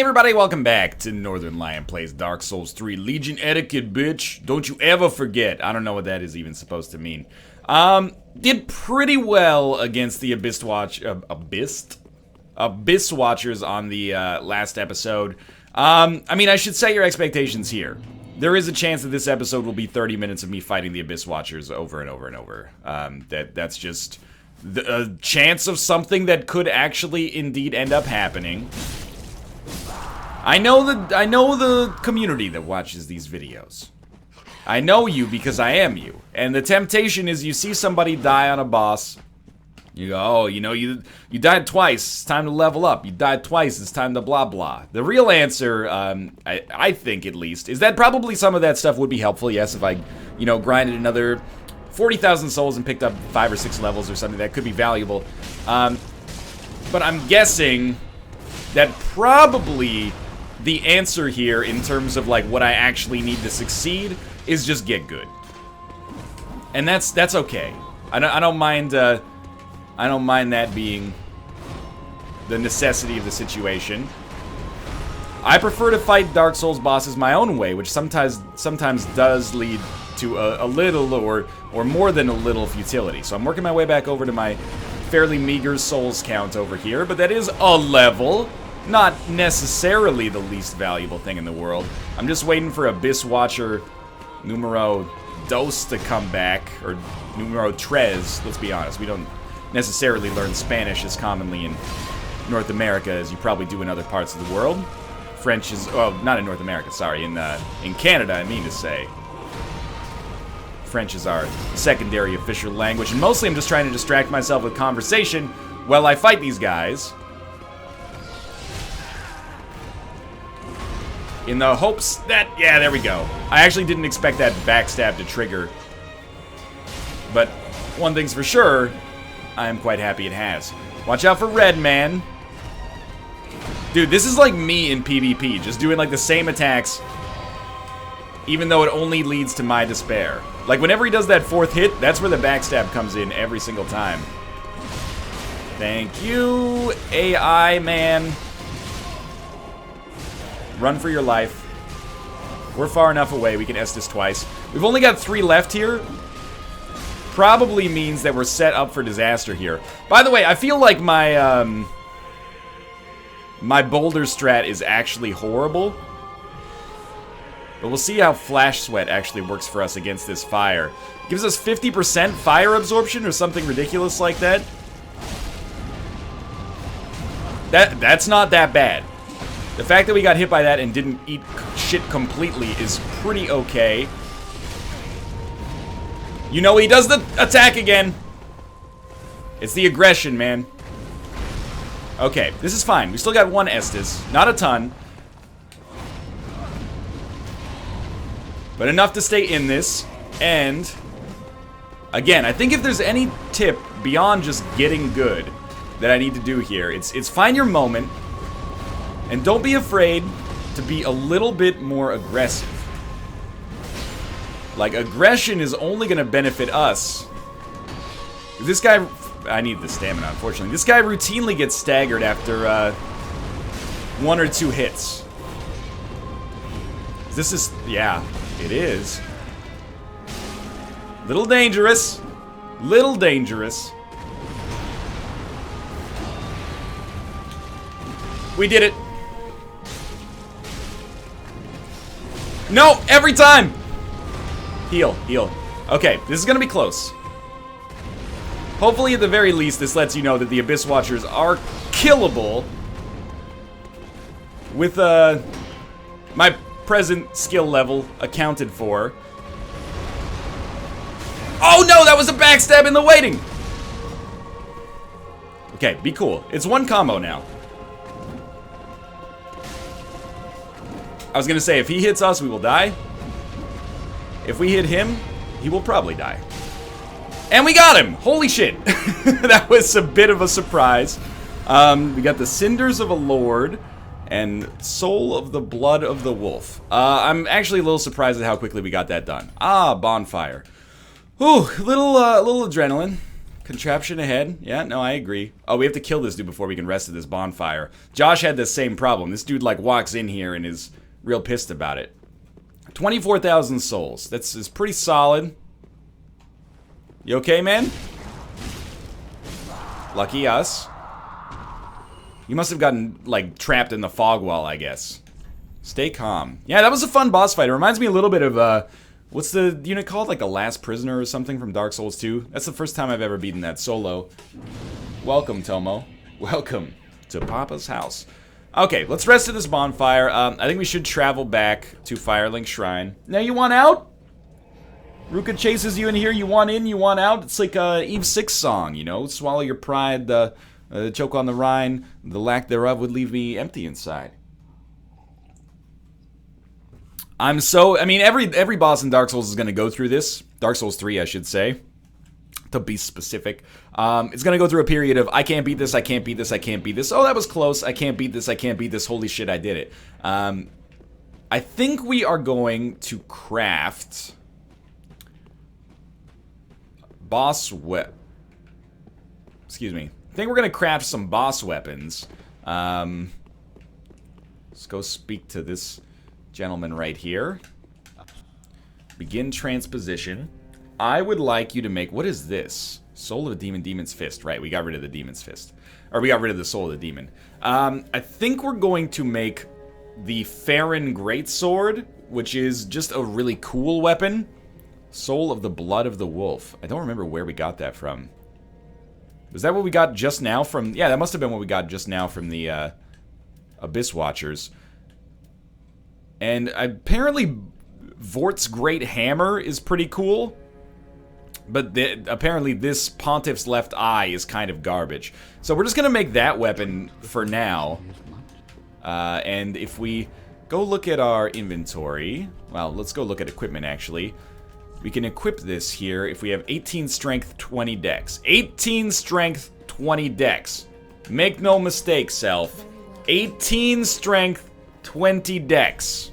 Hey everybody, welcome back to Northernlion Plays Dark Souls 3 Legion Etiquette, bitch. Don't you ever forget. I don't know what that is even supposed to mean. Did pretty well against the Abyss Watchers on the last episode. I mean, I should set your expectations here. There is a chance that this episode will be 30 minutes of me fighting the Abyss Watchers over and over and over. That's just a chance of something that could actually indeed end up happening. I know the community that watches these videos. I know you because I am you. And the temptation is you see somebody die on a boss. You go, oh, you know, you died twice. It's time to level up. You died twice. It's time to blah blah. The real answer, I think at least, is that probably some of that stuff would be helpful. Yes, if I, you know, grinded another 40,000 souls and picked up 5 or 6 levels or something, that could be valuable. But I'm guessing that probably the answer here, in terms of like what I actually need to succeed, is just get good, and that's okay. I don't mind that being the necessity of the situation. I prefer to fight Dark Souls bosses my own way, which sometimes does lead to a little or more than a little futility. So I'm working my way back over to my fairly meager souls count over here, but that is a level. Not necessarily the least valuable thing in the world. I'm just waiting for Abyss Watcher numero dos to come back, or numero tres, let's be honest. We don't necessarily learn Spanish as commonly in North America as you probably do in other parts of the world. French is, well, not in North America, sorry, in Canada, I mean to say. French is our secondary official language, and mostly I'm just trying to distract myself with conversation while I fight these guys, in the hopes that, yeah, there we go. I actually didn't expect that backstab to trigger. But one thing's for sure, I am quite happy it has. Watch out for Red Man. Dude, this is like me in PvP, just doing like the same attacks, even though it only leads to my despair. Like whenever he does that 4th hit, that's where the backstab comes in every single time. Thank you, AI man. Run for your life. We're far enough away, we can S this twice. We've only got 3 left here. Probably means that we're set up for disaster here. By the way, I feel like my, my boulder strat is actually horrible. But we'll see how Flash Sweat actually works for us against this fire. It gives us 50% fire absorption or something ridiculous like that. That's not that bad. The fact that we got hit by that and didn't eat shit completely is pretty okay. You know, he does the attack again. It's the aggression, man. Okay, this is fine. We still got 1 Estus. Not a ton. But enough to stay in this. And, again, I think if there's any tip beyond just getting good that I need to do here, it's find your moment. And don't be afraid to be a little bit more aggressive. Like, aggression is only going to benefit us. This guy... I need the stamina, unfortunately. This guy routinely gets staggered after 1 or 2 hits. This is... yeah, it is. Little dangerous. Little dangerous. We did it. No, every time! Heal, heal. Okay, this is gonna be close. Hopefully, at the very least, this lets you know that the Abyss Watchers are killable with, my present skill level accounted for. Oh no, that was a backstab in the waiting! Okay, be cool. It's 1 combo now. I was gonna say, if he hits us, we will die. If we hit him, he will probably die. And we got him! Holy shit! That was a bit of a surprise. We got the Cinders of a Lord and Soul of the Blood of the Wolf. I'm actually a little surprised at how quickly we got that done. Ah, Bonfire. Ooh, little adrenaline. Contraption ahead. Yeah, no, I agree. Oh, we have to kill this dude before we can rest at this bonfire. Josh had the same problem. This dude, like, walks in here and is real pissed about it. 24,000 souls. That's pretty solid. You okay, man? Lucky us. You must have gotten, like, trapped in the fog wall, I guess. Stay calm. Yeah, that was a fun boss fight. It reminds me a little bit of, what's the unit called? Like a Last Prisoner or something from Dark Souls 2? That's the first time I've ever beaten that solo. Welcome, Tomo. Welcome to Papa's house. Okay, let's rest at this bonfire. I think we should travel back to Firelink Shrine. Now, you want out? Ruka chases you in here. You want in, you want out. It's like a Eve 6 song, you know? Swallow your pride, choke on the Rhine. The lack thereof would leave me empty inside. I mean, every boss in Dark Souls is going to go through this. Dark Souls 3, I should say. To be specific. It's going to go through a period of, I can't beat this, I can't beat this, I can't beat this. Oh, that was close. I can't beat this, I can't beat this. Holy shit, I did it. I think we are going to craft... Excuse me. I think we're going to craft some boss weapons. Let's go speak to this... gentleman right here. Begin transposition. I would like you to make... What is this? Soul of a Demon, Demon's Fist. Right, we got rid of the Demon's Fist. Or we got rid of the Soul of the Demon. I think we're going to make the Farron Greatsword, which is just a really cool weapon. Soul of the Blood of the Wolf. I don't remember where we got that from. Was that what we got just now from... Yeah, that must have been what we got just now from the Abyss Watchers. And apparently Vort's Great Hammer is pretty cool. But apparently this Pontiff's Left Eye is kind of garbage. So we're just going to make that weapon for now. And if we go look at our inventory... Well, let's go look at equipment, actually. We can equip this here if we have 18 strength, 20 dex. 18 strength, 20 dex. Make no mistake, self. 18 strength, 20 dex.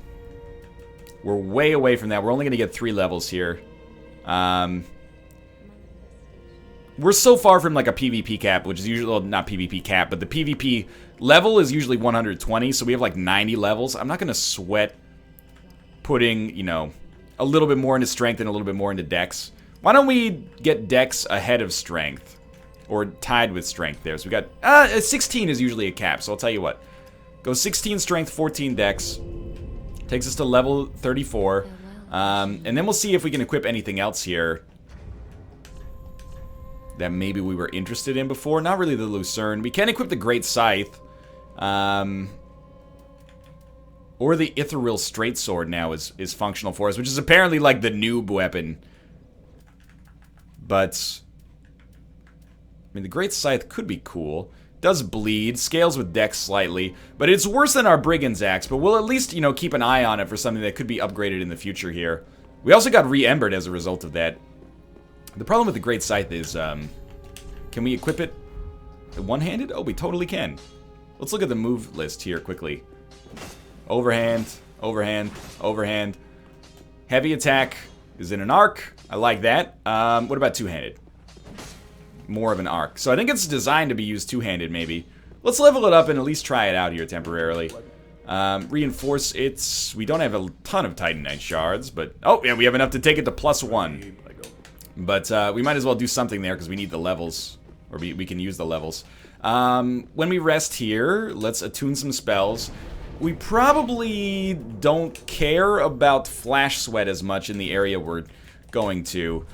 We're way away from that. We're only going to get 3 levels here. We're so far from like a PvP cap, which is usually, well, not PvP cap, but the PvP level is usually 120, so we have like 90 levels. I'm not going to sweat putting, you know, a little bit more into strength and a little bit more into dex. Why don't we get dex ahead of strength? Or tied with strength there. So we got, 16 is usually a cap, so I'll tell you what. Go 16 strength, 14 dex. Takes us to level 34. And then we'll see if we can equip anything else here that maybe we were interested in before. Not really the Lucerne. We can equip the Great Scythe. Or the Ithoril Straight Sword now is functional for us, which is apparently like the noob weapon. But, I mean, the Great Scythe could be cool. Does bleed, scales with dex slightly, but it's worse than our Brigand's Axe, but we'll at least, you know, keep an eye on it for something that could be upgraded in the future here. We also got re-embered as a result of that. The problem with the Great Scythe is, can we equip it one-handed? Oh, we totally can. Let's look at the move list here quickly. Overhand, overhand, overhand. Heavy attack is in an arc. I like that. What about two-handed? More of an arc. So I think it's designed to be used two-handed, maybe. Let's level it up and at least try it out here temporarily. Reinforce its... We don't have a ton of Titanite shards, but... Oh, yeah, we have enough to take it to +1. But we might as well do something there because we need the levels. Or we can use the levels. When we rest here, let's attune some spells. We probably don't care about Flash Sweat as much in the area we're going to.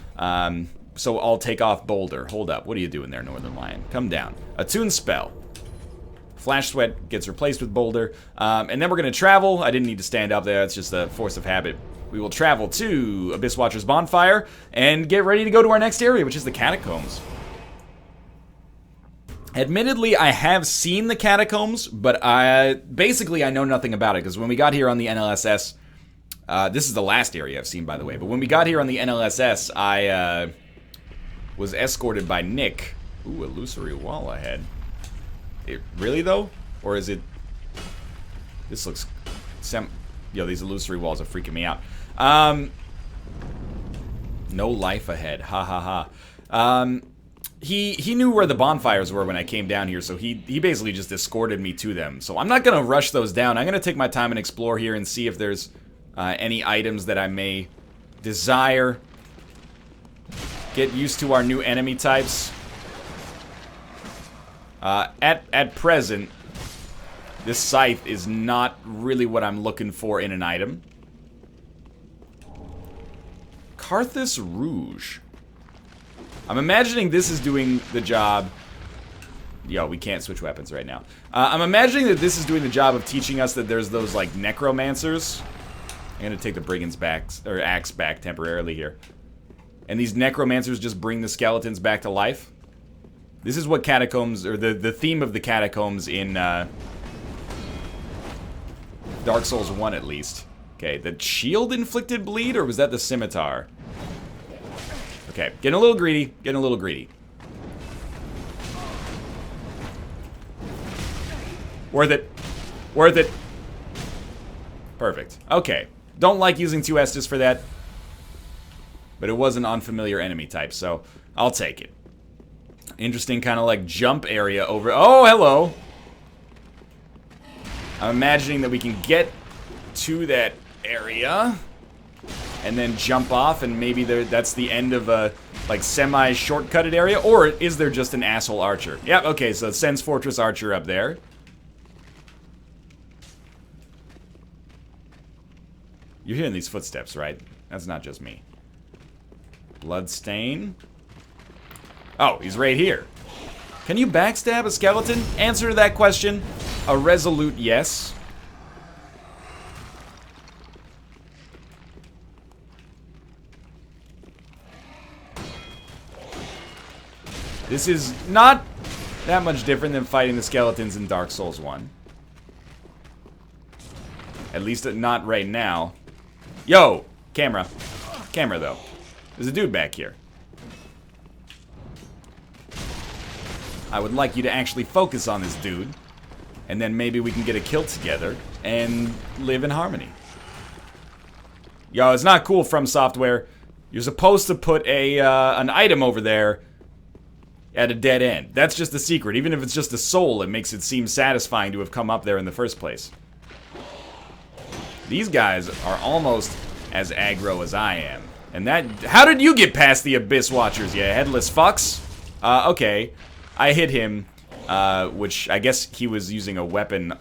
So I'll take off Boulder. Hold up. What are you doing there, Northernlion? Come down. Attune spell. Flash Sweat gets replaced with Boulder. And then we're going to travel. I didn't need to stand up there. It's just a force of habit. We will travel to Abyss Watcher's Bonfire and get ready to go to our next area, which is the Catacombs. Admittedly, I have seen the Catacombs, but basically I know nothing about it, because when we got here on the NLSS, this is the last area I've seen, by the way, but when we got here on the NLSS, I was escorted by Nick. Ooh, illusory wall ahead. Really, though? Or is it... This looks... Yo, these illusory walls are freaking me out. No life ahead. Ha ha ha. he knew where the bonfires were when I came down here, so he basically just escorted me to them. So I'm not going to rush those down. I'm going to take my time and explore here and see if there's any items that I may desire. Get used to our new enemy types. At present, this scythe is not really what I'm looking for in an item. Carthus Rouge. I'm imagining this is doing the job... Yo, we can't switch weapons right now. I'm imagining that this is doing the job of teaching us that there's those, like, necromancers. I'm gonna take the brigand's back, or axe back temporarily here. And these necromancers just bring the skeletons back to life. This is what catacombs, or the theme of the catacombs in Dark Souls 1 at least. Okay, the shield inflicted bleed, or was that the scimitar? Okay, getting a little greedy, getting a little greedy. Worth it. Worth it. Perfect. Okay. Don't like using 2 Estus for that. But it was an unfamiliar enemy type, so I'll take it. Interesting kind of like jump area over... Oh, hello! I'm imagining that we can get to that area and then jump off, and maybe that's the end of a like semi-shortcutted area, or is there just an asshole archer? Yep, okay, so Sen's Fortress Archer up there. You're hearing these footsteps, right? That's not just me. Bloodstain. Oh, he's right here. Can you backstab a skeleton? Answer to that question, a resolute yes. This is not that much different than fighting the skeletons in Dark Souls 1. At least not right now. Yo! Camera. Camera, though. There's a dude back here. I would like you to actually focus on this dude. And then maybe we can get a kill together and live in harmony. Yo, it's not cool, From Software. You're supposed to put an item over there at a dead end. That's just the secret. Even if it's just a soul, it makes it seem satisfying to have come up there in the first place. These guys are almost as aggro as I am. And that... How did you get past the Abyss Watchers, you headless fucks? Okay. I hit him, which I guess he was using a weapon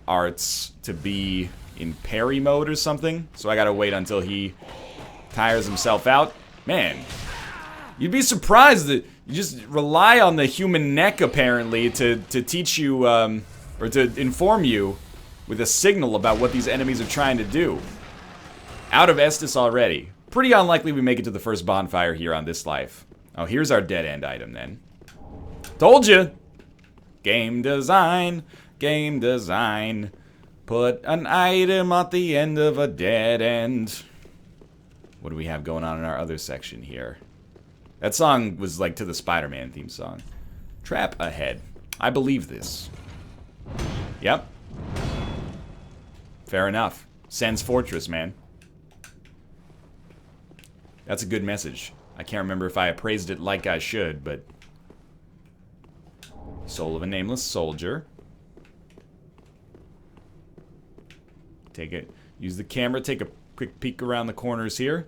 arts to be in parry mode or something. So I gotta wait until he tires himself out. Man, you'd be surprised that you just rely on the human neck, apparently, to teach you, or to inform you with a signal about what these enemies are trying to do. Out of Estus already. Pretty unlikely we make it to the first bonfire here on this life. Oh, here's our dead end item then. Told you! Game design, game design. Put an item at the end of a dead end. What do we have going on in our other section here? That song was like to the Spider-Man theme song. Trap ahead. I believe this. Yep. Fair enough. Sen's Fortress, man. That's a good message. I can't remember if I appraised it like I should, but... Soul of a Nameless Soldier. Take it. Use the camera, take a quick peek around the corners here.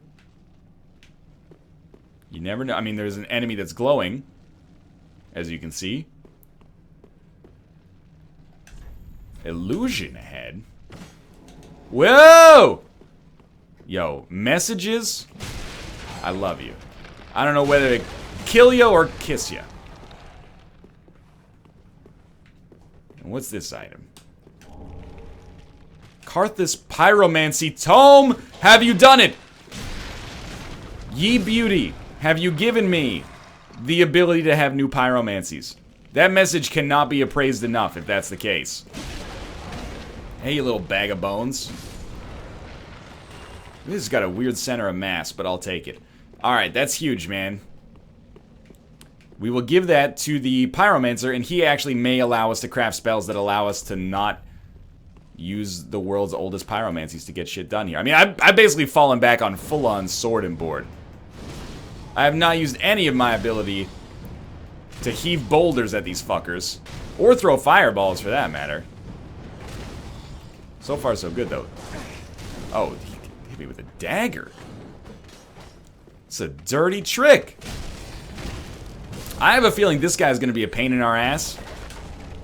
You never know. I mean, there's an enemy that's glowing, as you can see. Illusion ahead. Whoa! Yo, messages? I love you. I don't know whether to kill you or kiss you. And what's this item? Carthus Pyromancy Tome! Have you done it? Ye beauty, have you given me the ability to have new pyromancies? That message cannot be appraised enough if that's the case. Hey, you little bag of bones. This has got a weird center of mass, but I'll take it. Alright, that's huge, man. We will give that to the Pyromancer, and he actually may allow us to craft spells that allow us to not use the world's oldest pyromancies to get shit done here. I mean, I've basically fallen back on full-on sword and board. I have not used any of my ability to heave boulders at these fuckers. Or throw fireballs, for that matter. So far, so good, though. Oh, he hit me with a dagger. It's a dirty trick. I have a feeling this guy's going to be a pain in our ass.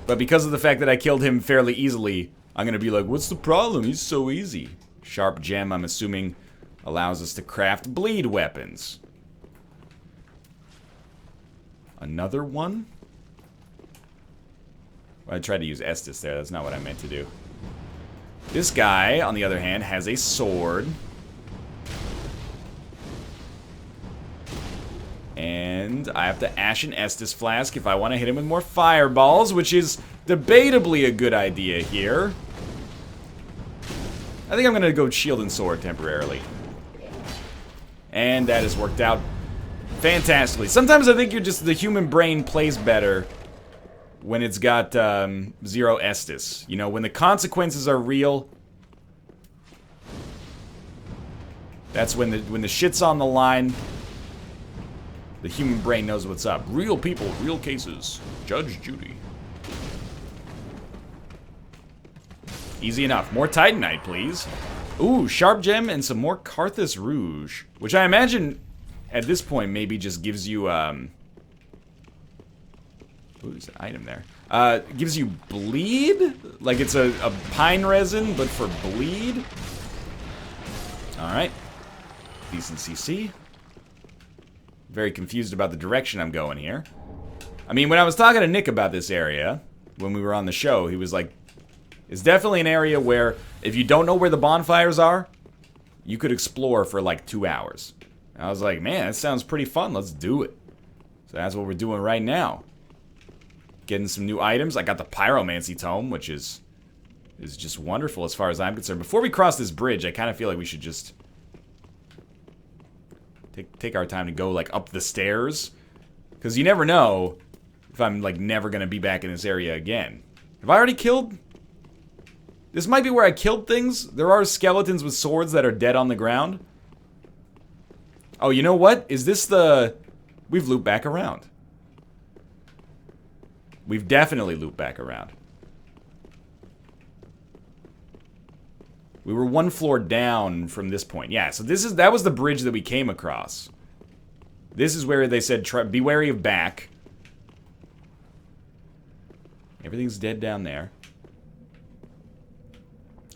But because of the fact that I killed him fairly easily, I'm going to be like, what's the problem? He's so easy. Sharp gem, I'm assuming, allows us to craft bleed weapons. Another one? Well, I tried to use Estus there. That's not what I meant to do. This guy, on the other hand, has a sword. And I have to Ashen Estus Flask if I want to hit him with more fireballs, which is debatably a good idea here. I think I'm going to go Shield and Sword temporarily. And that has worked out fantastically. Sometimes I think the human brain plays better when it's got 0 Estus. You know, when the consequences are real, that's when the shit's on the line. The human brain knows what's up. Real people, real cases. Judge Judy. Easy enough. More Titanite, please. Ooh, Sharp Gem and some more Carthus Rouge. Which I imagine, at this point, maybe just gives you, ooh, there's an item there. Gives you bleed? Like it's a pine resin, but for bleed? Alright. Decent CC. Very confused about the direction I'm going here. I mean, when I was talking to Nick about this area, when we were on the show, he was like, it's definitely an area where, if you don't know where the bonfires are, you could explore for like 2 hours. And I was like, man, that sounds pretty fun. Let's do it. So that's what we're doing right now. Getting some new items. I got the Pyromancy Tome, which is just wonderful as far as I'm concerned. Before we cross this bridge, I kind of feel like we should just take our time to go like up the stairs, because you never know if I'm like never gonna be back in this area again. Have I already killed? This might be where I killed things. There are skeletons with swords that are dead on the ground. Oh, you know what? Is this the... We've looped back around. We've definitely looped back around. We were one floor down from this point. Yeah, so that was the bridge that we came across. This is where they said, be wary of back. Everything's dead down there.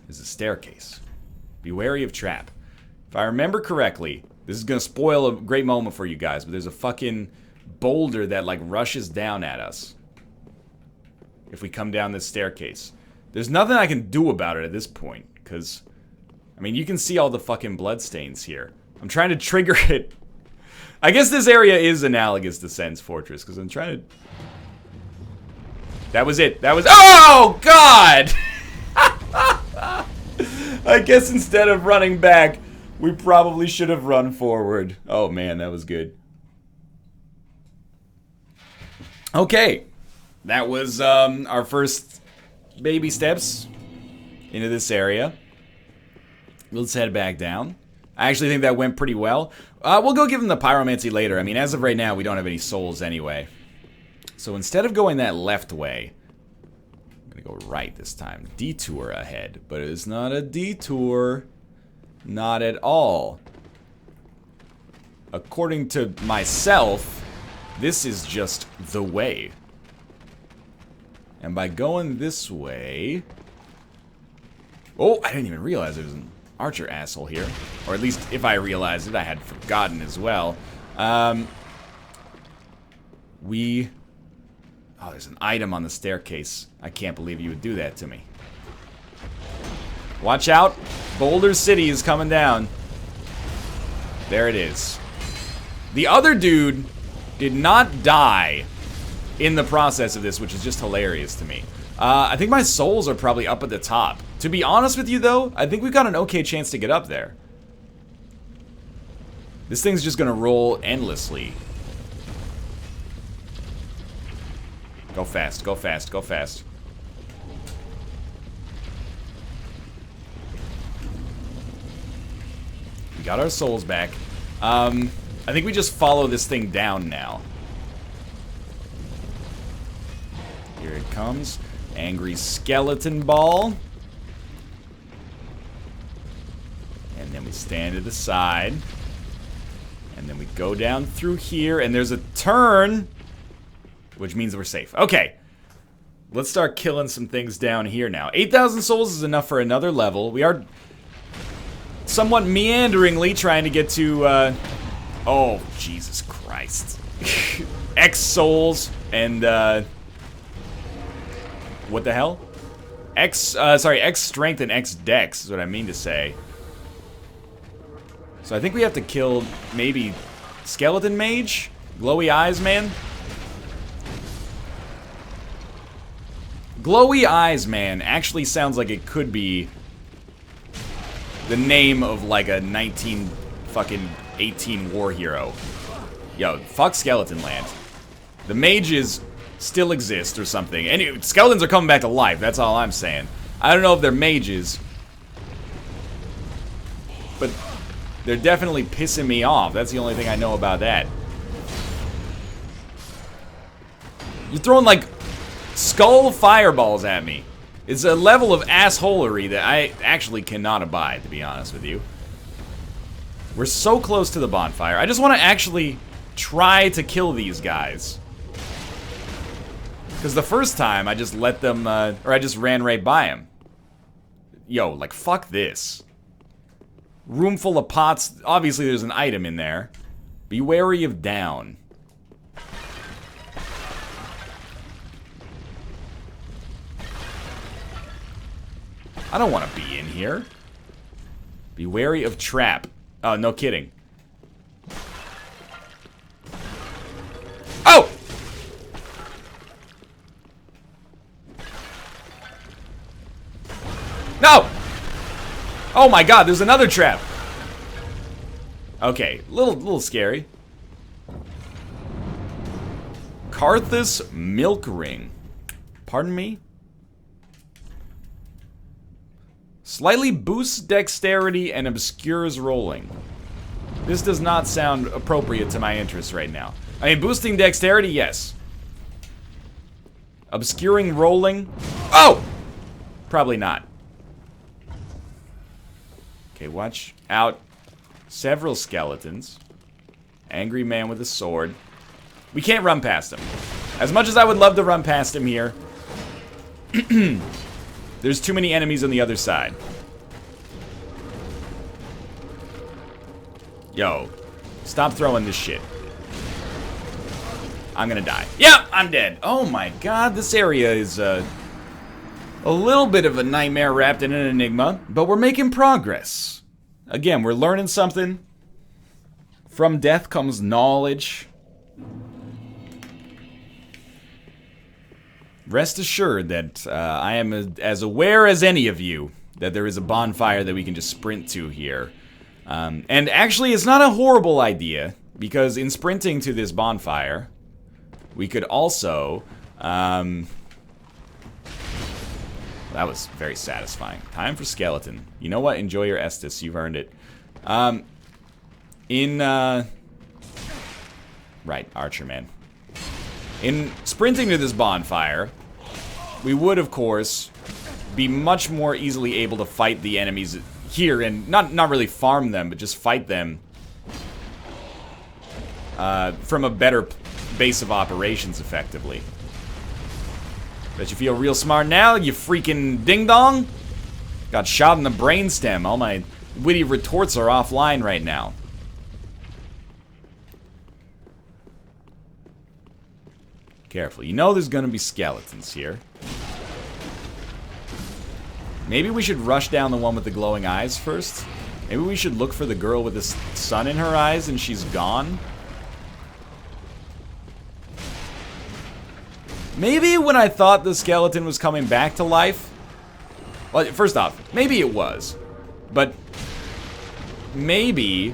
There's a staircase. Be wary of trap. If I remember correctly, this is gonna spoil a great moment for you guys, but there's a fucking boulder that like rushes down at us if we come down this staircase. There's nothing I can do about it at this point, because, I mean, you can see all the fucking bloodstains here. I'm trying to trigger it. I guess this area is analogous to Sen's Fortress, because I'm trying to... That was it. That was... Oh, God! I guess instead of running back, we probably should have run forward. Oh, man, that was good. Okay. That was our first baby steps into this area. Let's head back down. I actually think that went pretty well. We'll go give them the pyromancy later. I mean, as of right now, we don't have any souls anyway. So instead of going that left way, I'm going to go right this time. Detour ahead. But it's not a detour. Not at all. According to myself, this is just the way. And by going this way... Oh, I didn't even realize there was an archer asshole here. Or at least, if I realized it, I had forgotten as well. Oh, there's an item on the staircase. I can't believe you would do that to me. Watch out. Boulder City is coming down. There it is. The other dude did not die in the process of this, which is just hilarious to me. I think my souls are probably up at the top. To be honest with you, though, I think we've got an okay chance to get up there. This thing's just gonna roll endlessly. Go fast, go fast, go fast. We got our souls back. I think we just follow this thing down now. Here it comes. Angry skeleton ball. And then we stand to the side. And then we go down through here, and there's a turn, which means we're safe. Okay. Let's start killing some things down here now. 8,000 souls is enough for another level. We are somewhat meanderingly trying to get to, oh, Jesus Christ. X souls and, what the hell? X strength and X dex is what I mean to say. So I think we have to kill maybe skeleton mage? Glowy eyes, man? Glowy eyes, man, actually sounds like it could be the name of like a 1918 war hero. Yo, fuck Skeleton Land. The mages still exist or something. Anyway, skeletons are coming back to life, that's all I'm saying. I don't know if they're mages, but they're definitely pissing me off. That's the only thing I know about that. You're throwing like skull fireballs at me. It's a level of assholery that I actually cannot abide, to be honest with you. We're so close to the bonfire. I just want to actually try to kill these guys. Because the first time, I just let them, or I just ran right by them. Yo, like, fuck this. Room full of pots. Obviously, there's an item in there. Be wary of down. I don't want to be in here. Be wary of trap. Oh, no kidding. Oh! No! Oh my god, there's another trap. Okay, little scary. Carthus milk ring. Pardon me? Slightly boosts dexterity and obscures rolling. This does not sound appropriate to my interests right now. I mean, boosting dexterity, yes. Obscuring rolling? Oh! Probably not. Okay, watch out. Several skeletons. Angry man with a sword. We can't run past him. As much as I would love to run past him here, there's too many enemies on the other side. Yo, stop throwing this shit. I'm gonna die. Yeah, I'm dead. Oh my god, this area is a little bit of a nightmare wrapped in an enigma, but we're making progress. Again, we're learning something. From death comes knowledge. Rest assured that I am as aware as any of you that there is a bonfire that we can just sprint to here. And actually, it's not a horrible idea, because in sprinting to this bonfire, we could also... that was very satisfying. Time for skeleton. You know what? Enjoy your Estus. You've earned it. Right, Archer Man. In sprinting to this bonfire, we would, of course, be much more easily able to fight the enemies here, and not really farm them, but just fight them from a better base of operations, effectively. Bet you feel real smart now, you freaking ding-dong? Got shot in the brainstem. All my witty retorts are offline right now. Careful. You know there's gonna be skeletons here. Maybe we should rush down the one with the glowing eyes first. Maybe we should look for the girl with the sun in her eyes and she's gone. Maybe when I thought the skeleton was coming back to life... Well, first off, maybe it was. But maybe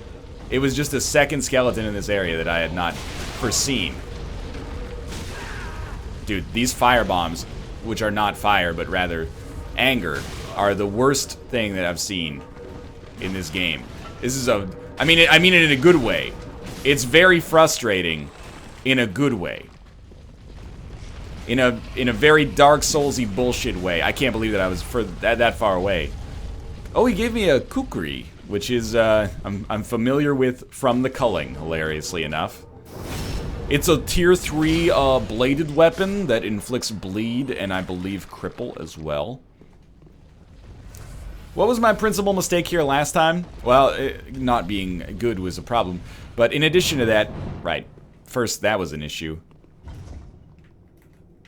it was just a second skeleton in this area that I had not foreseen. Dude, these fire bombs, which are not fire, but rather anger, are the worst thing that I've seen in this game. This is a... I mean it in a good way. It's very frustrating in a good way. In a very Dark Souls-y bullshit way. I can't believe that I was that far away. Oh, he gave me a kukri, which is I'm familiar with from the culling, hilariously enough. It's a tier 3 bladed weapon that inflicts bleed and I believe cripple as well. What was my principal mistake here last time? Well, not being good was a problem. But in addition to that, right, first that was an issue.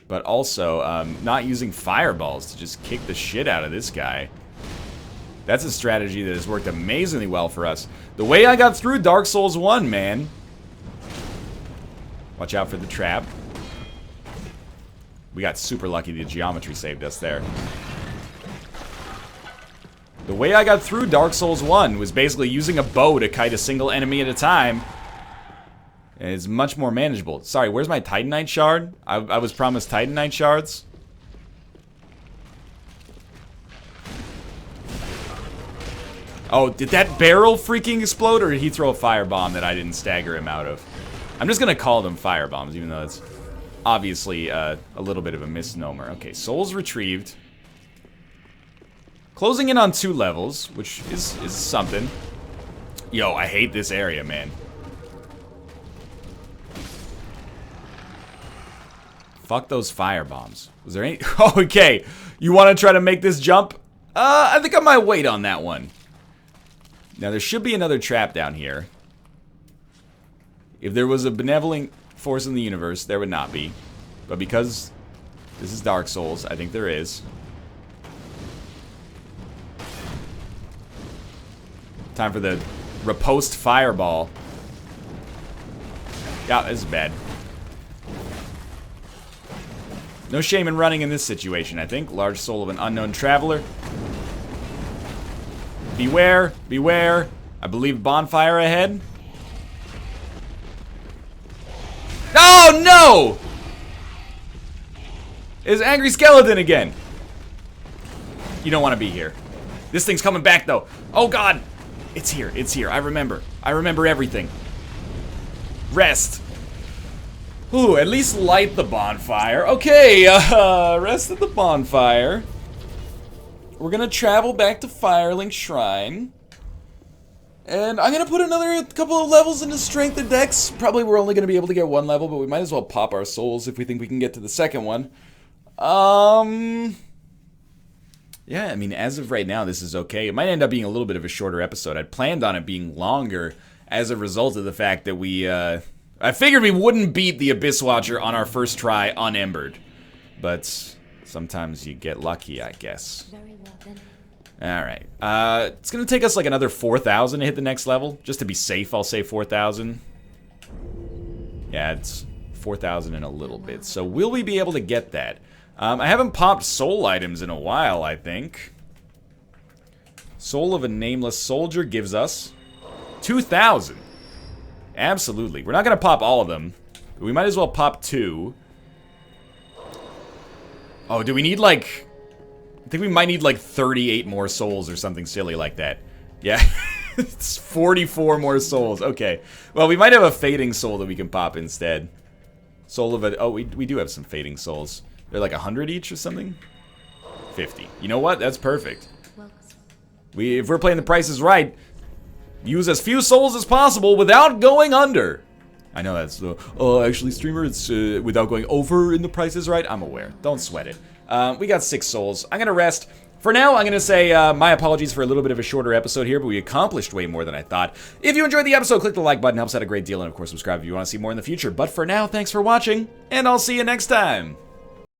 But also, not using fireballs to just kick the shit out of this guy. That's a strategy that has worked amazingly well for us. The way I got through Dark Souls 1, man. Watch out for the trap. We got super lucky the geometry saved us there. The way I got through Dark Souls 1 was basically using a bow to kite a single enemy at a time. And it's much more manageable. Sorry, where's my Titanite shard? I was promised Titanite shards. Oh, did that barrel freaking explode, or did he throw a firebomb that I didn't stagger him out of? I'm just gonna call them firebombs, even though it's obviously a little bit of a misnomer. Okay, souls retrieved. Closing in on 2 levels, which is something. Yo, I hate this area, man. Fuck those firebombs. Was there any... Okay, you want to try to make this jump? I think I might wait on that one. Now, there should be another trap down here. If there was a benevolent force in the universe, there would not be. But because this is Dark Souls, I think there is. Time for the riposte fireball. Yeah, this is bad. No shame in running in this situation, I think. Large soul of an unknown traveler. Beware, beware. I believe bonfire ahead. Oh, no! It's Angry Skeleton again. You don't want to be here. This thing's coming back, though. Oh, God. It's here. It's here. I remember. I remember everything. Rest. Ooh, at least light the bonfire. Okay, rest at the bonfire. We're gonna travel back to Firelink Shrine. And I'm gonna put another couple of levels into Strength and Dex. Probably we're only gonna be able to get 1 level, but we might as well pop our souls if we think we can get to the second one. Yeah, I mean, as of right now, this is okay. It might end up being a little bit of a shorter episode. I'd planned on it being longer as a result of the fact that we, I figured we wouldn't beat the Abyss Watcher on our first try unembered. But sometimes you get lucky, I guess. Very well, then. Alright. It's gonna take us like another 4,000 to hit the next level. Just to be safe, I'll say 4,000. Yeah, it's 4,000 in a little bit. So will we be able to get that? I haven't popped soul items in a while, I think. Soul of a Nameless Soldier gives us 2,000. Absolutely. We're not going to pop all of them. But we might as well pop 2. Oh, do we need like... I think we might need like 38 more souls or something silly like that. Yeah. It's 44 more souls. Okay. Well, we might have a fading soul that we can pop instead. Soul of a... Oh, we do have some fading souls. They're like 100 each or something? 50. You know what? That's perfect. If we're playing the Price is Right, use as few souls as possible without going under. I know that's actually, streamer, it's without going over in the Price is Right. I'm aware. Don't sweat it. We got 6 souls. I'm gonna rest. For now, I'm gonna say my apologies for a little bit of a shorter episode here, but we accomplished way more than I thought. If you enjoyed the episode, click the like button. Helps out a great deal. And of course, subscribe if you want to see more in the future. But for now, thanks for watching, and I'll see you next time.